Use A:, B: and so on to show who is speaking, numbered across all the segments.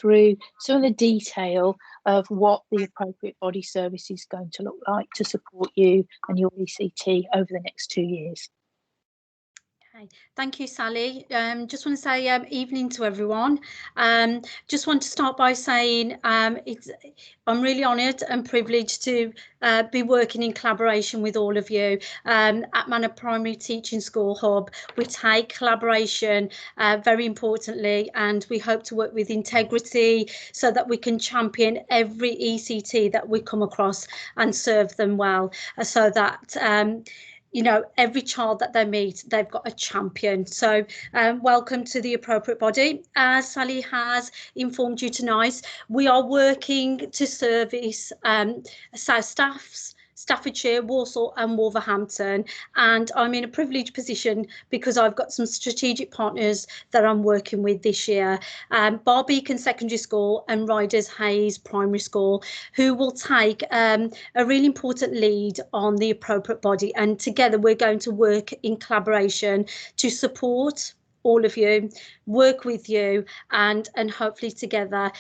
A: through some of the detail of what the appropriate body service is going to look like to support you and your ECT over the next 2 years.
B: Okay, thank you, Sally. Just want to say evening to everyone. Just want to start by saying I'm really honoured and privileged to be working in collaboration with all of you. At Manor Primary Teaching School Hub, we take collaboration very importantly, and we hope to work with integrity so that we can champion every ECT that we come across and serve them well, so that you know, every child that they meet, they've got a champion. So welcome to the appropriate body. As Sally has informed you tonight, we are working to service South Staffs, Staffordshire, Walsall and Wolverhampton, and I'm in a privileged position because I've got some strategic partners that I'm working with this year, Barbeacon Secondary School and Riders Hayes Primary School, who will take a really important lead on the appropriate body, and together we're going to work in collaboration to support all of you, work with you, and hopefully together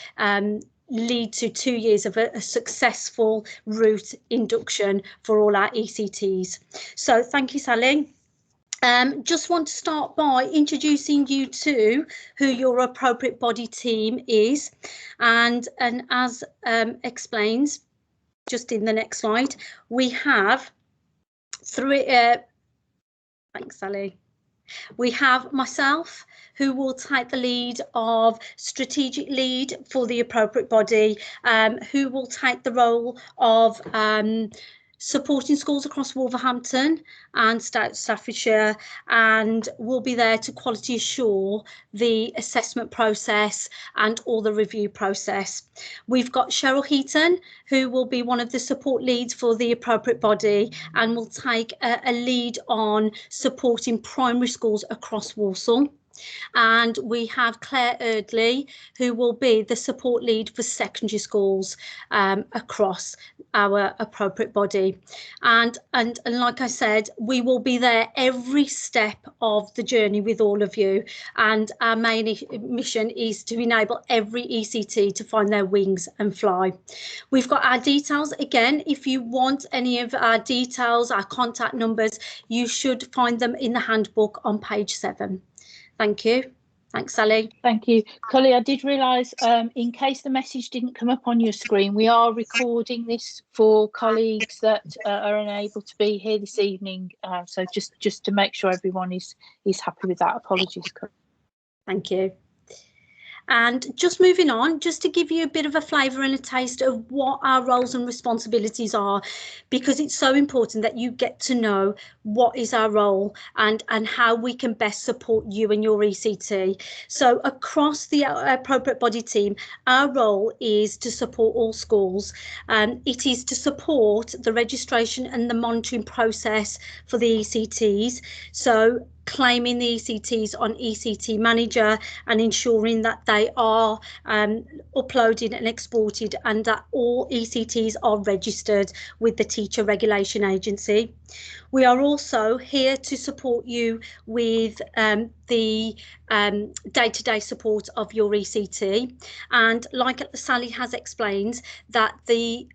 B: lead to 2 years of a successful route induction for all our ECTs. So thank you, Sally. Just want to start by introducing you to who your appropriate body team is, and as explains just in the next slide, we have three. Thanks, Sally. We have myself, who will take the lead of strategic lead for the appropriate body, who will take the role of supporting schools across Wolverhampton and Staffordshire, and will be there to quality assure the assessment process and all the review process. We've got Cheryl Heaton, who will be one of the support leads for the appropriate body and will take a lead on supporting primary schools across Walsall. And we have Claire Erdley, who will be the support lead for secondary schools across our appropriate body. And like I said, we will be there every step of the journey with all of you. And our main mission is to enable every ECT to find their wings and fly. We've got our details. Again, if you want any of our details, our contact numbers, you should find them in the handbook on page 7. Thank you. Thanks, Sally.
A: Thank you. Cully, I did realise, in case the message didn't come up on your screen, we are recording this for colleagues that are unable to be here this evening. So just to make sure everyone is happy with that. Apologies, Cully.
B: Thank you. And just moving on, just to give you a bit of a flavour and a taste of what our roles and responsibilities are, because it's so important that you get to know what is our role and how we can best support you and your ECT. So across the appropriate body team, our role is to support all schools. It is to support the registration and the monitoring process for the ECTs. So claiming the ECTs on ECT Manager and ensuring that they are uploaded and exported and that all ECTs are registered with the Teacher Regulation Agency. We are also here to support you with the day-to-day support of your ECT. And like Sally has explained, that the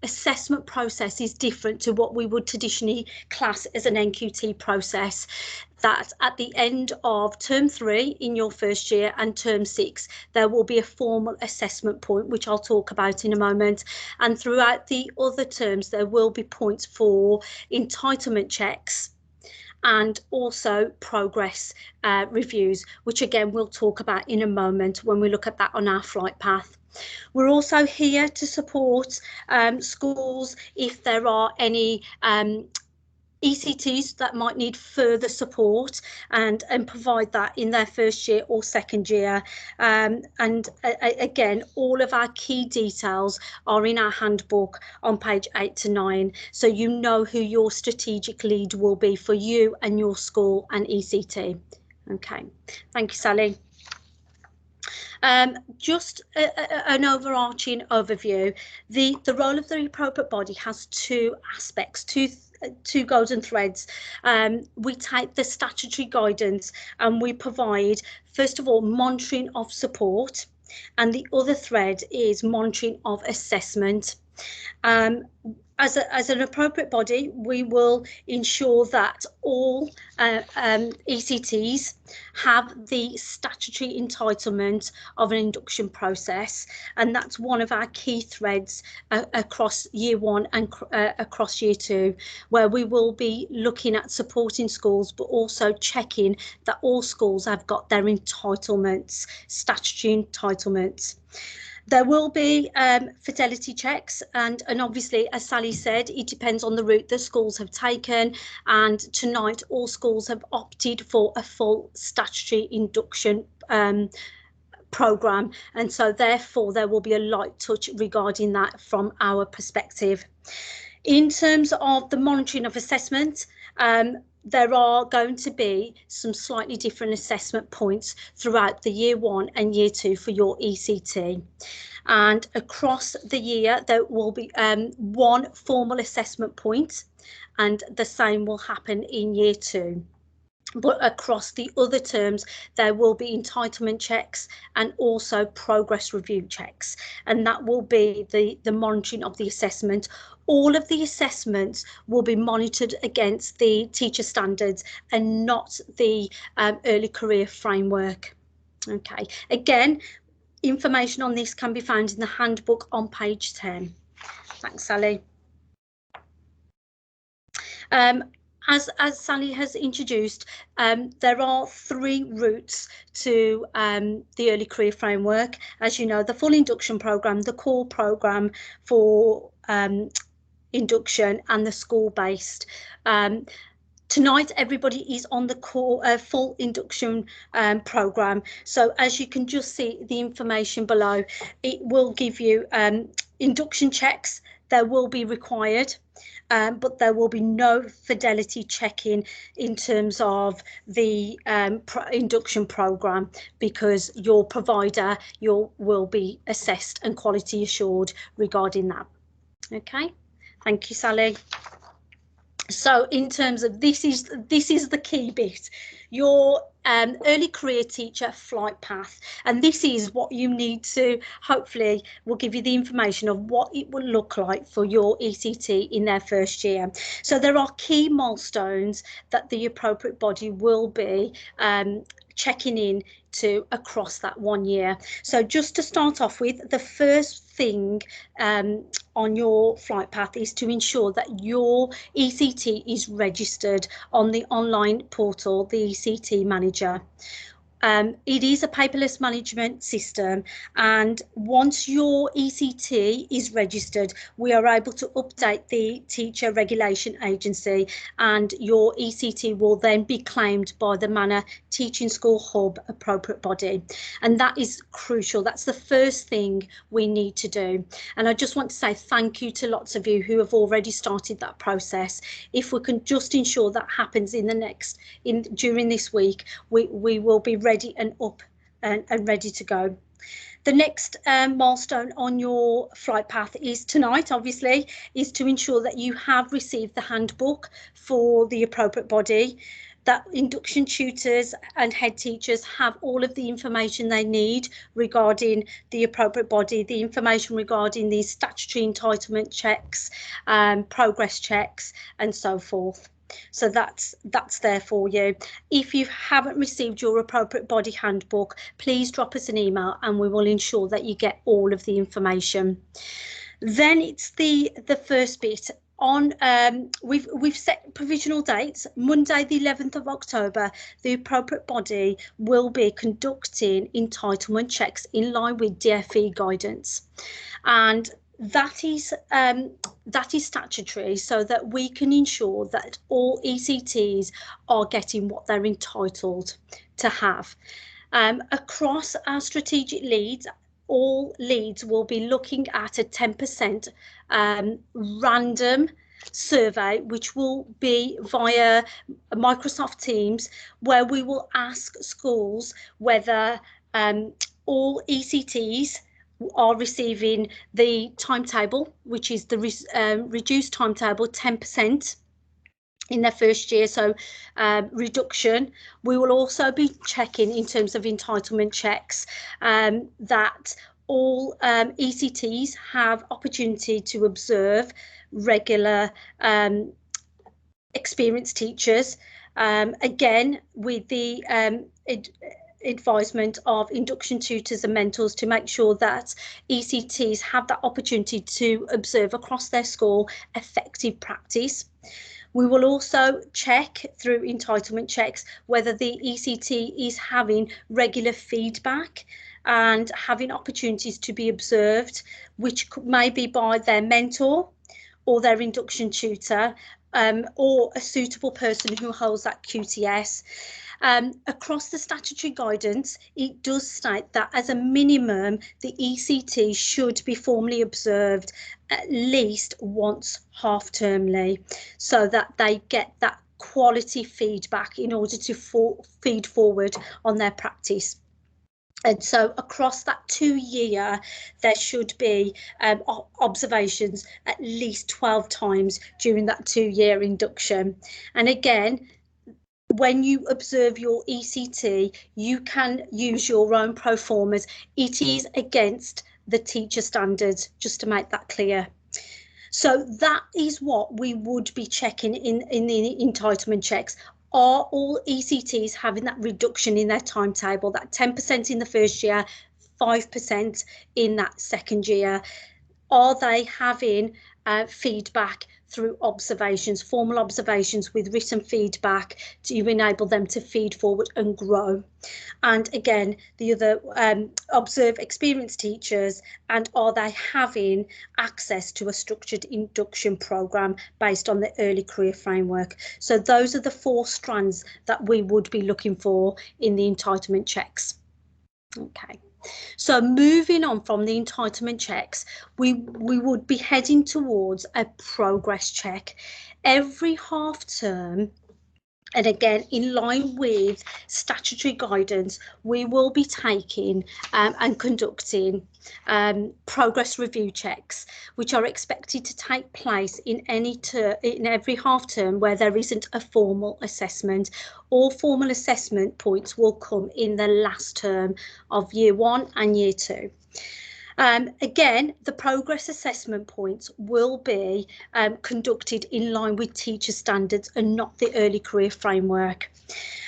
B: assessment process is different to what we would traditionally class as an NQT process. That at the end of term 3 in your first year and term 6, there will be a formal assessment point, which I'll talk about in a moment. And throughout the other terms, there will be points for entitlement checks and also progress reviews, which again, we'll talk about in a moment when we look at that on our flight path. We're also here to support schools if there are any ECTs that might need further support and provide that in their first year or second year. Again, all of our key details are in our handbook on page 8 to 9. So you know who your strategic lead will be for you and your school and ECT. Okay, thank you, Sally. Just an overarching overview. The role of the appropriate body has two aspects, two golden threads. We take the statutory guidance and we provide, first of all, monitoring of support. and the other thread is monitoring of assessment. As an appropriate body, we will ensure that all ECTs have the statutory entitlement of an induction process, and that's one of our key threads across year one and across year two, where we will be looking at supporting schools but also checking that all schools have got their entitlements, statutory entitlements. There will be fidelity checks, and obviously, as Sally said, it depends on the route that schools have taken, and tonight all schools have opted for a full statutory induction programme, and so therefore there will be a light touch regarding that from our perspective. In terms of the monitoring of assessment, there are going to be some slightly different assessment points throughout the year one and year two for your ECT. And across the year, there will be one formal assessment point, and the same will happen in year two. But across the other terms, there will be entitlement checks and also progress review checks, and that will be the monitoring of the assessment. All of the assessments will be monitored against the teacher standards and not the early career framework. Okay, again, information on this can be found in the handbook on page 10. Thanks, Sally. As Sally has introduced, there are 3 routes to the early career framework. As you know, the full induction programme, the core programme for induction, and the school-based. Tonight, everybody is on the core full induction programme. So as you can just see the information below, it will give you induction checks. There will be required. But there will be no fidelity checking in terms of the induction programme, because your provider will be assessed and quality assured regarding that. Okay, thank you, Sally. So in terms of this is the key bit, your early career teacher flight path, and this is what you need to, hopefully will give you the information of what it will look like for your ECT in their first year. So there are key milestones that the appropriate body will be checking in to across that 1 year. So just to start off with, the first thing on your flight path is to ensure that your ECT is registered on the online portal, the ECT Manager. It is a paperless management system, and once your ECT is registered, we are able to update the Teacher Regulation Agency, and your ECT will then be claimed by the Manor Teaching School Hub appropriate body, and that is crucial. That's the first thing we need to do, and I just want to say thank you to lots of you who have already started that process. If we can just ensure that happens during this week, we will be ready and up and ready to go. The next milestone on your flight path is tonight, obviously, is to ensure that you have received the handbook for the appropriate body, that induction tutors and head teachers have all of the information they need regarding the appropriate body, the information regarding the statutory entitlement checks, progress checks, and so forth. So that's there for you. If you haven't received your appropriate body handbook, please drop us an email and we will ensure that you get all of the information. Then it's the first bit on we've set provisional dates. Monday the 11th of October, the appropriate body will be conducting entitlement checks in line with DfE guidance, and that is statutory, so that we can ensure that all ECTs are getting what they're entitled to have. Across our strategic leads, all leads will be looking at a 10% random survey, which will be via Microsoft Teams, where we will ask schools whether all ECTs are receiving the timetable, which is the reduced timetable 10%, in their first year, so reduction. We will also be checking in terms of entitlement checks that all ECTs have opportunity to observe regular experienced teachers, again with the advisement of induction tutors and mentors to make sure that ECTs have that opportunity to observe across their school effective practice. We will also check through entitlement checks whether the ECT is having regular feedback and having opportunities to be observed, which may be by their mentor or their induction tutor, or a suitable person who holds that QTS. Across the statutory guidance, it does state that as a minimum, the ECT should be formally observed at least once half-termly, so that they get that quality feedback in order to feed forward on their practice. And so across that 2 year, there should be observations at least 12 times during that 2 year induction. And again, when you observe your ECT, you can use your own pro formas. It is against the teacher standards, just to make that clear. So that is what we would be checking in the entitlement checks. Are all ECTs having that reduction in their timetable, that 10% in the first year, 5% in that second year? Are they having feedback through observations, formal observations with written feedback to enable them to feed forward and grow? And again, the other, observe experienced teachers, and are they having access to a structured induction programme based on the early career framework? So those are the 4 strands that we would be looking for in the entitlement checks. Okay. So moving on from the entitlement checks, we would be heading towards a progress check every half term. And again, in line with statutory guidance, we will be taking and conducting progress review checks, which are expected to take place in every half term where there isn't a formal assessment. All formal assessment points will come in the last term of year 1 and year 2. Again, the progress assessment points will be conducted in line with teacher standards and not the early career framework.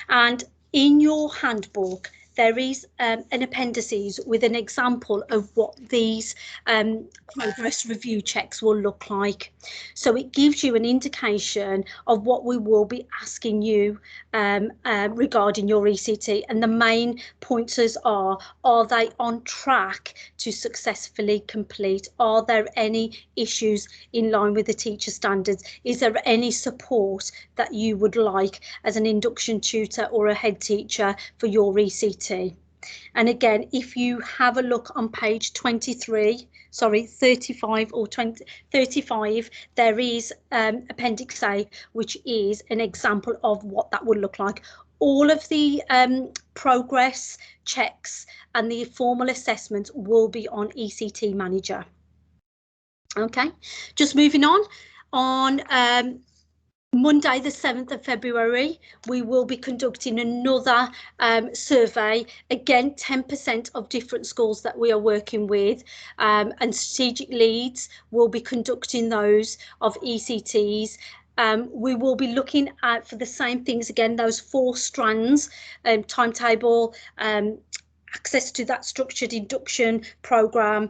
B: And in your handbook, there is an appendices with an example of what these progress review checks will look like. So it gives you an indication of what we will be asking you regarding your ECT, and the main pointers are they on track to successfully complete? Are there any issues in line with the teacher standards? Is there any support that you would like as an induction tutor or a head teacher for your ECT? And again, if you have a look on page 35 or 35, there is Appendix A, which is an example of what that would look like. All of the progress checks and the formal assessments will be on ECT Manager. Okay, just moving on Monday, the 7th of February, we will be conducting another survey. Again, 10% of different schools that we are working with, and strategic leads will be conducting those of ECTs. We will be looking at, for the same things again, those 4 strands, timetable, access to that structured induction programme,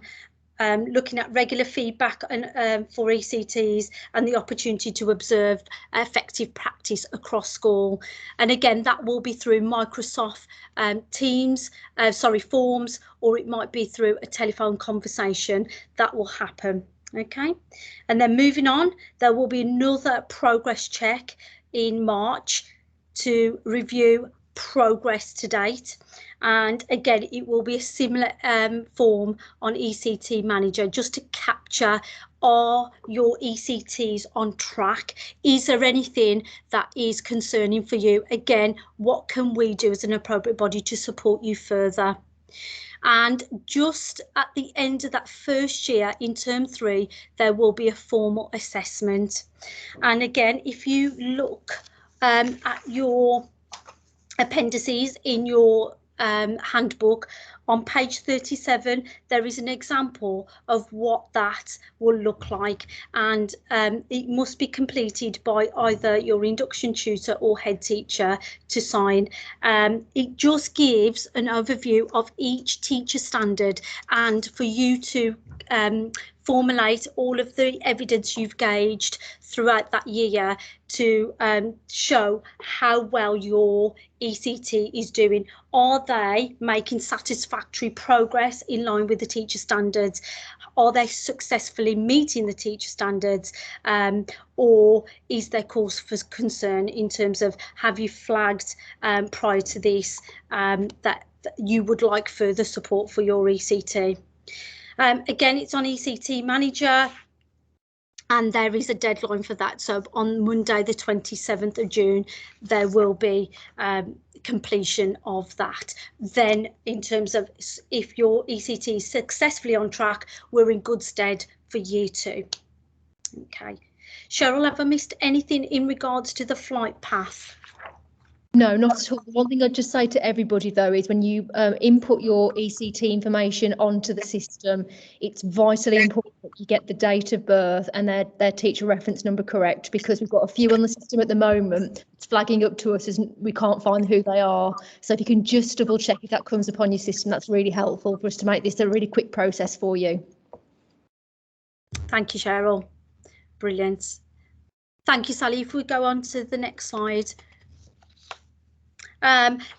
B: looking at regular feedback for ECTs and the opportunity to observe effective practice across school. And again, that will be through Microsoft Teams, forms, or it might be through a telephone conversation that will happen. Okay, and then moving on, there will be another progress check in March to review progress to date. And again, it will be a similar form on ECT Manager, just to capture, are your ECTs on track? Is there anything that is concerning for you? Again, what can we do as an appropriate body to support you further? And just at the end of that first year, in term 3, there will be a formal assessment. And again, if you look at your appendices in your handbook, on page 37 there is an example of what that will look like, and it must be completed by either your induction tutor or head teacher to sign. It just gives an overview of each teacher standard, and for you to formulate all of the evidence you've gauged throughout that year to show how well your ECT is doing. Are they making satisfactory progress in line with the teacher standards? Are they successfully meeting the teacher standards? Or is there cause for concern in terms of, have you flagged prior to this that you would like further support for your ECT? Again, it's on ECT Manager, and there is a deadline for that. So on Monday, the 27th of June, there will be completion of that. Then in terms of if your ECT is successfully on track, we're in good stead for year 2. Okay. Cheryl, have I missed anything in regards to the flight path?
C: No, not at all. The one thing I'd just say to everybody, though, is when you input your ECT information onto the system, it's vitally important that you get the date of birth and their teacher reference number correct, because we've got a few on the system at the moment. It's flagging up to us as we can't find who they are. So if you can just double check if that comes up on your system, that's really helpful for us to make this a really quick process for you.
B: Thank you, Cheryl. Brilliant. Thank you, Sally. If we go on to the next slide.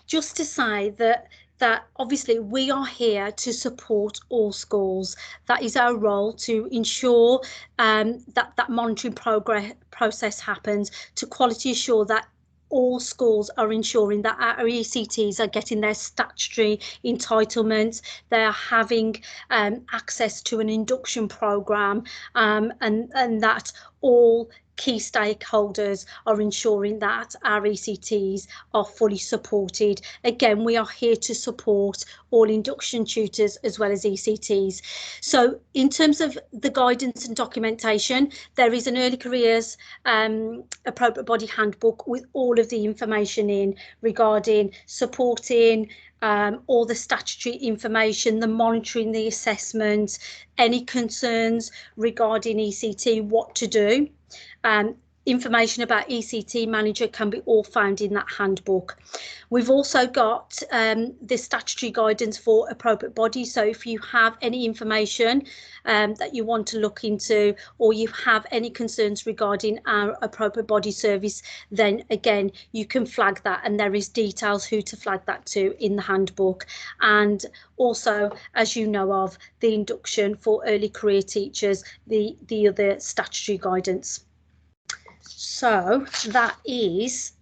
B: Just to say that obviously we are here to support all schools. That is our role, to ensure that monitoring process happens, to quality assure that all schools are ensuring that our ECTs are getting their statutory entitlements, they are having access to an induction programme, and that all key stakeholders are ensuring that our ECTs are fully supported. Again, we are here to support all induction tutors as well as ECTs. So in terms of the guidance and documentation, there is an early careers appropriate body handbook with all of the information in regarding supporting all the statutory information, the monitoring, the assessment, any concerns regarding ECT, what to do. Information about ECT Manager can be all found in that handbook. We've also got the statutory guidance for appropriate bodies. So if you have any information that you want to look into, or you have any concerns regarding our appropriate body service, then again, you can flag that, and there is details who to flag that to in the handbook. And also, as you know of, the induction for early career teachers, the other statutory guidance. So that is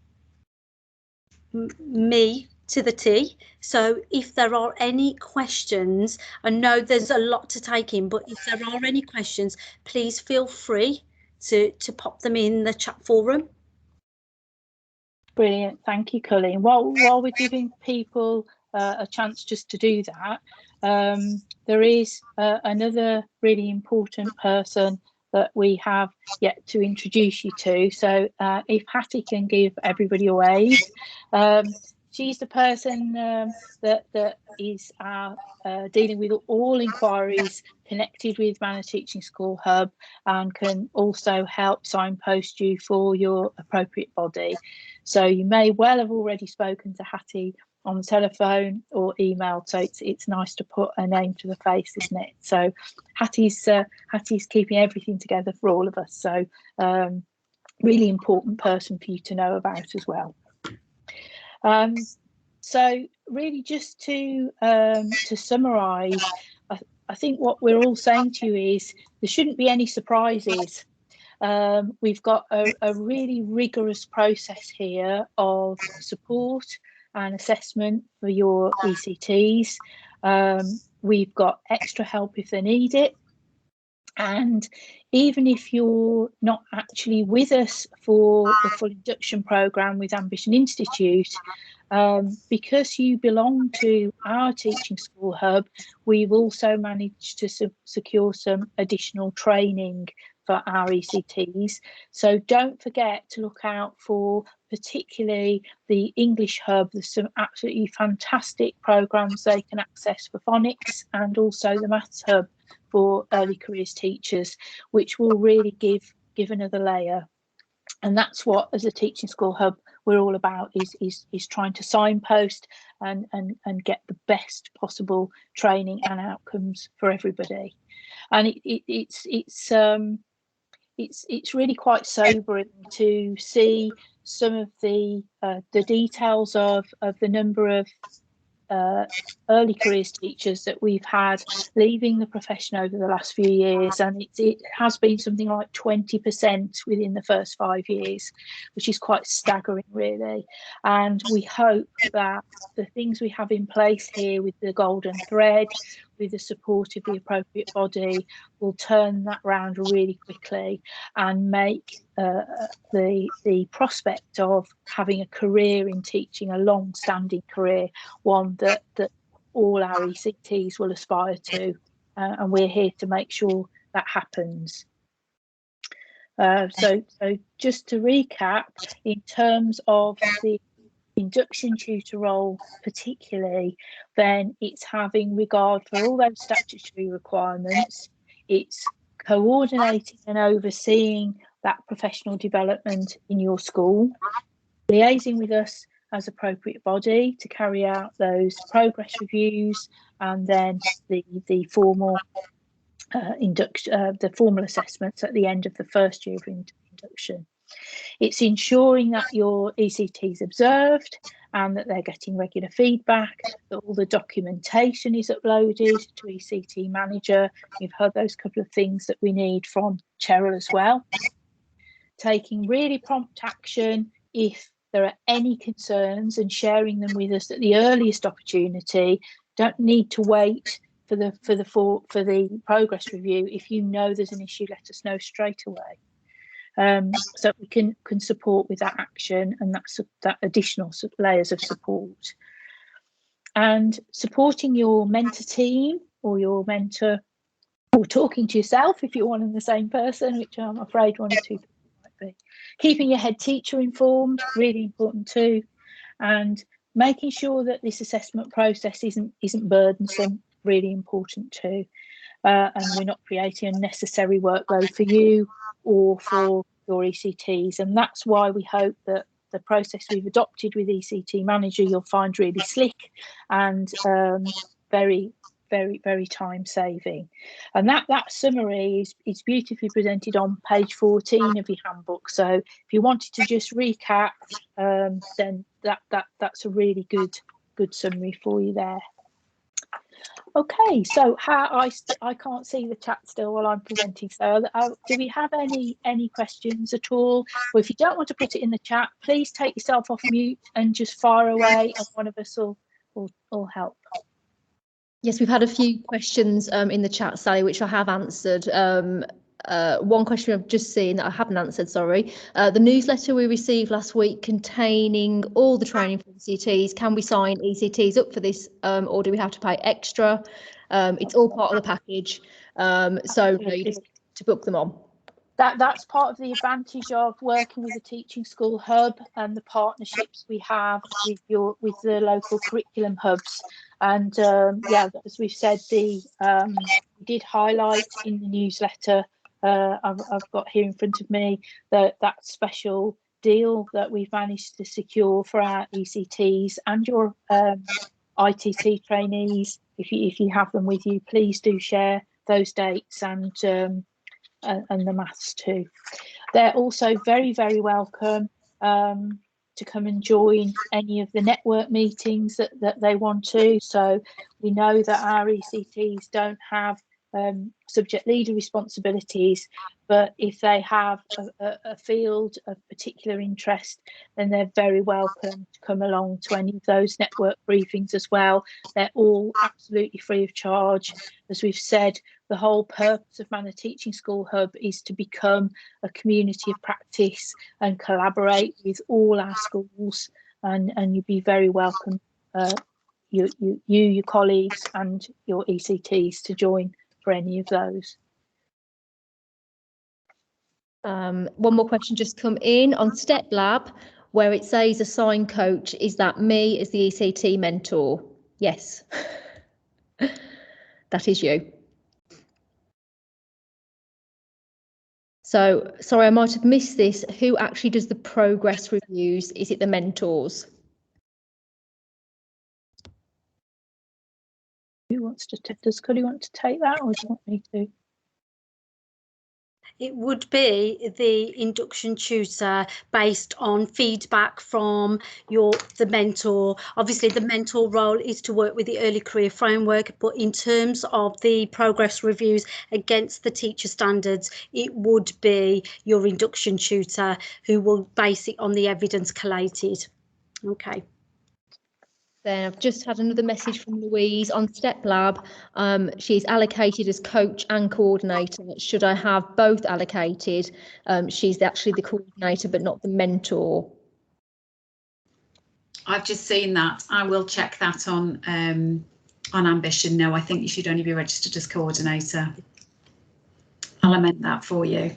B: me to the T. So if there are any questions, I know there's a lot to take in, but if there are any questions, please feel free to pop them in the chat forum.
A: Brilliant, thank you, Colleen. While we're giving people a chance just to do that, there is another really important person that we have yet to introduce you to. So if Hattie can give everybody a wave. She's the person that is dealing with all inquiries connected with Manor Teaching School Hub, and can also help signpost you for your appropriate body. So you may well have already spoken to Hattie on the telephone or email, so it's nice to put a name to the face, isn't it? So Hattie's keeping everything together for all of us, so really important person for you to know about as well. So really, just to summarise, I think what we're all saying to you is there shouldn't be any surprises. We've got a really rigorous process here of support and assessment for your ECTs. We've got extra help if they need it. And even if you're not actually with us for the full induction programme with Ambition Institute, Because you belong to our Teaching School Hub, we've also managed to secure some additional training for our ECTs. So don't forget to look out for particularly the English Hub. There's some absolutely fantastic programmes they can access for phonics, and also the Maths Hub for early careers teachers, which will really give another layer. And that's what, as a Teaching School Hub, we're all about, is trying to signpost and get the best possible training and outcomes for everybody. And it's really quite sobering to see some of the details of the number of early careers teachers that we've had leaving the profession over the last few years, and it has been something like 20% within the first 5 years, which is quite staggering, really. And we hope that the things we have in place here with the golden thread, with the support of the appropriate body, will turn that round really quickly and make the prospect of having a career in teaching, a long-standing career, one that all our ECTs will aspire to, and we're here to make sure that happens. So just to recap, in terms of the induction tutor role particularly, then it's having regard for all those statutory requirements, it's coordinating and overseeing that professional development in your school, liaising with us as appropriate body to carry out those progress reviews, and then the formal the formal assessments at the end of the first year of induction. It's ensuring that your ECT is observed and that they're getting regular feedback, that all the documentation is uploaded to ECT Manager. You've heard those couple of things that we need from Cheryl as well. Taking really prompt action if there are any concerns and sharing them with us at the earliest opportunity. Don't need to wait for the progress review. If you know there's an issue, let us know straight away. So we can support with that action, and that additional layers of support. And supporting your mentor team or your mentor, or talking to yourself if you're one and the same person, which I'm afraid one or two people might be. Keeping your head teacher informed, really important too, and making sure that this assessment process isn't burdensome, really important too. And we're not creating unnecessary workload for you or for your ECTs. And that's why we hope that the process we've adopted with ECT Manager you'll find really slick and very, very, very time saving. And that summary is beautifully presented on page 14 of your handbook. So if you wanted to just recap, then that's a really good summary for you there. Okay, so I can't see the chat still while I'm presenting. So do we have any questions at all? Or if you don't want to put it in the chat, please take yourself off mute and just fire away, and one of us will help.
C: Yes, we've had a few questions in the chat, Sally, which I have answered. One question I've just seen that I haven't answered, sorry. The newsletter we received last week containing all the training for ECTs, can we sign ECTs up for this, or do we have to pay extra? It's all part of the package, so you don't need to book them on.
A: That's part of the advantage of working with the Teaching School Hub and the partnerships we have with the local curriculum hubs. And yeah, as we've said, we did highlight in the newsletter, I've got here in front of me, that special deal that we've managed to secure for our ECTs and your ITT trainees. If you have them with you, please do share those dates and the maths too. They're also very, very welcome to come and join any of the network meetings that they want to. So we know that our ECTs don't have subject leader responsibilities, but if they have a field of particular interest, then they're very welcome to come along to any of those network briefings as well. They're all absolutely free of charge. As we've said, the whole purpose of Manor Teaching School Hub is to become a community of practice and collaborate with all our schools and you'd be very welcome, your colleagues and your ECTs, to join for any of those.
C: One more question just come in on Step Lab, where it says assign coach. Is that me as the ECT mentor? Yes, that is you. So, sorry, I might have missed this. Who actually does the progress reviews? Is it the mentors?
A: Who wants to does Cuddy want to take that, or do you want me to?
B: It would be the induction tutor based on feedback from the mentor. Obviously, the mentor role is to work with the early career framework, but in terms of the progress reviews against the teacher standards, it would be your induction tutor who will base it on the evidence collated. Okay.
C: Then I've just had another message from Louise on Step Lab. She's allocated as coach and coordinator. Should I have both allocated? She's actually the coordinator, but not the mentor.
D: I've just seen that. I will check that on Ambition. No, I think you should only be registered as coordinator. I'll amend that for you.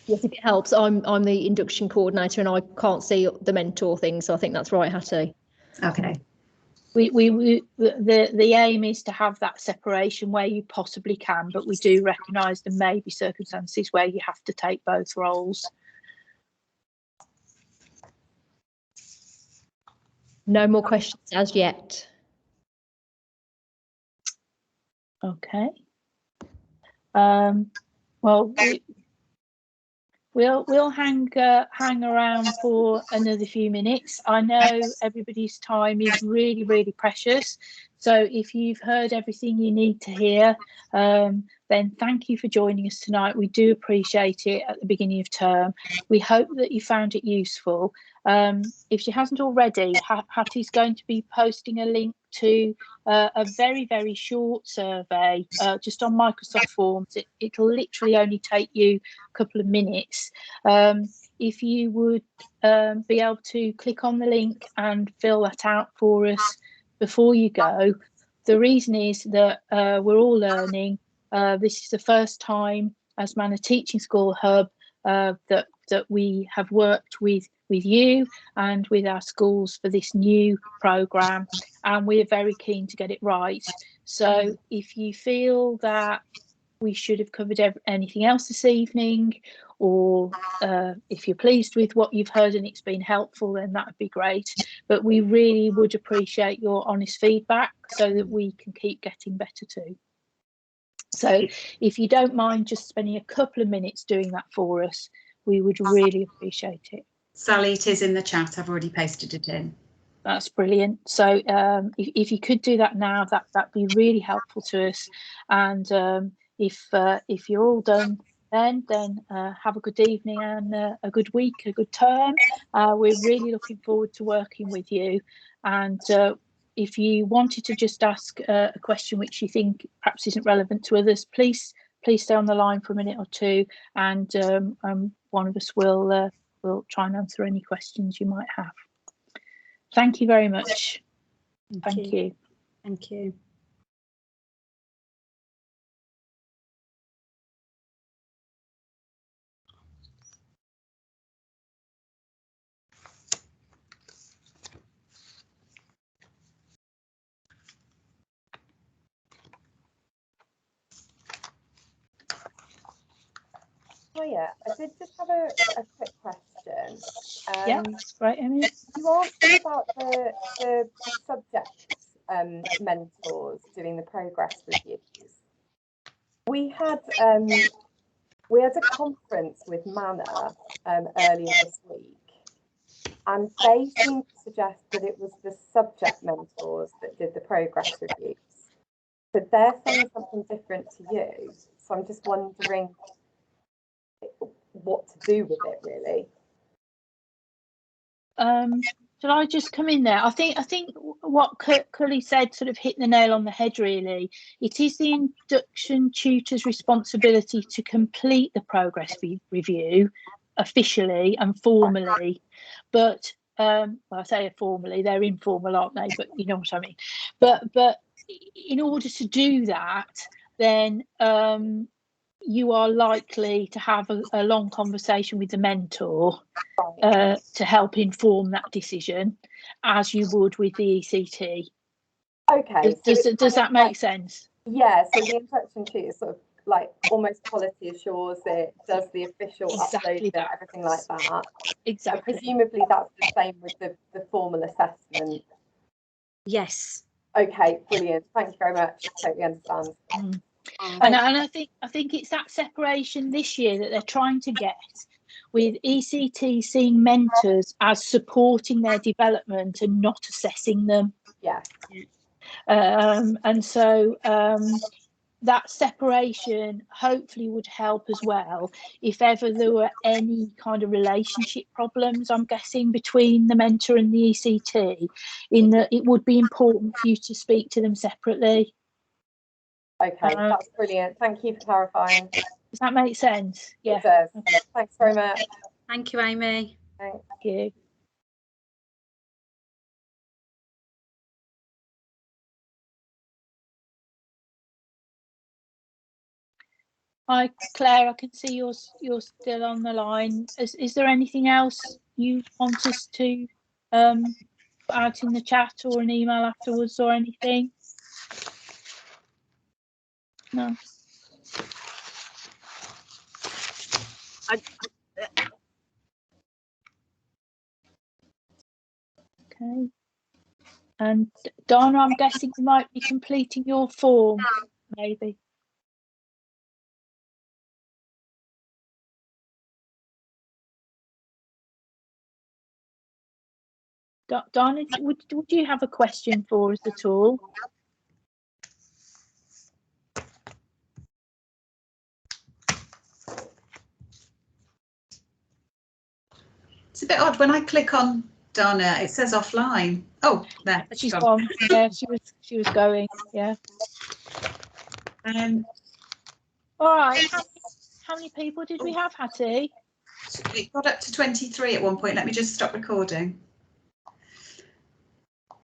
C: Yes, if it helps. I'm the induction coordinator and I can't see the mentor thing, so I think that's right, Hattie.
D: Okay.
A: The aim is to have that separation where you possibly can, but we do recognise there may be circumstances where you have to take both roles.
C: No more questions as yet.
A: Okay. Well, we'll hang around for another few minutes. I know everybody's time is really precious, so if you've heard everything you need to hear, then thank you for joining us tonight. We do appreciate it at the beginning of term. We hope that you found it useful. If she hasn't already, Hattie's going to be posting a link to a very short survey just on Microsoft Forms. It'll literally only take you a couple of minutes. If you would be able to click on the link and fill that out for us before you go. The reason is that we're all learning. This is the first time as Manor Teaching School Hub that we have worked with you and with our schools for this new programme, and we're very keen to get it right. So if you feel that we should have covered anything else this evening, or if you're pleased with what you've heard and it's been helpful, then that would be great. But we really would appreciate your honest feedback so that we can keep getting better too. So if you don't mind just spending a couple of minutes doing that for us, we would really appreciate it.
D: Sally, it is in the chat. I've already pasted it in.
A: That's brilliant. So if you could do that now, that'd be really helpful to us. And if you're all done, then have a good evening and a good week, a good term. We're really looking forward to working with you. And if you wanted to just ask a question which you think perhaps isn't relevant to others, please stay on the line for a minute or two, and one of us will try and answer any questions you might have. Thank you very much. Thank you.
B: Thank you.
E: Hiya, I did just have a quick question.
A: Yeah, that's great, Emily.
E: You answered about the subject mentors doing the progress reviews. We had a conference with Manor earlier this week, and they seemed to suggest that it was the subject mentors that did the progress reviews. But they're saying something different to you. So I'm just wondering what to do with it, really.
A: Shall I just come in there? I think what Cully said sort of hit the nail on the head, really. It is the induction tutor's responsibility to complete the progress review officially and formally, but well, I say formally, they're informal, aren't they? But you know what I mean. But in order to do that, then you are likely to have a long conversation with the mentor to help inform that decision, as you would with the ECT.
E: Okay.
A: Does that make sense?
E: Yeah. So the introduction sheet is sort of like almost quality assures it, does the official
A: Exactly
E: upload, everything like that.
A: Exactly.
E: And presumably that's the same with the formal assessment.
B: Yes.
E: Okay, brilliant. Thank you very much. Totally understand.
A: And I think it's that separation this year that they're trying to get, with ECT seeing mentors as supporting their development and not assessing them.
E: Yeah.
A: And so that separation hopefully would help as well if ever there were any kind of relationship problems, I'm guessing, between the mentor and the ECT, in that it would be important for you to speak to them separately.
E: Okay, that's brilliant. Thank you for clarifying.
A: Does that make sense? Yeah.
E: It does. Thanks very much.
B: Thank you, Amy.
E: Thanks.
A: Thank you. Hi, Claire, I can see you're still on the line. Is there anything else you want us to put out in the chat or an email afterwards or anything? No. Okay. And Donna, I'm guessing you might be completing your form, maybe. Donna, would you have a question for us at all?
D: It's a bit odd when I click on Donna, it says offline. Oh, there.
A: She's gone. Yeah, she was going. Yeah. All right. How many people did we have, Hattie?
D: It got up to 23 at one point. Let me just stop recording.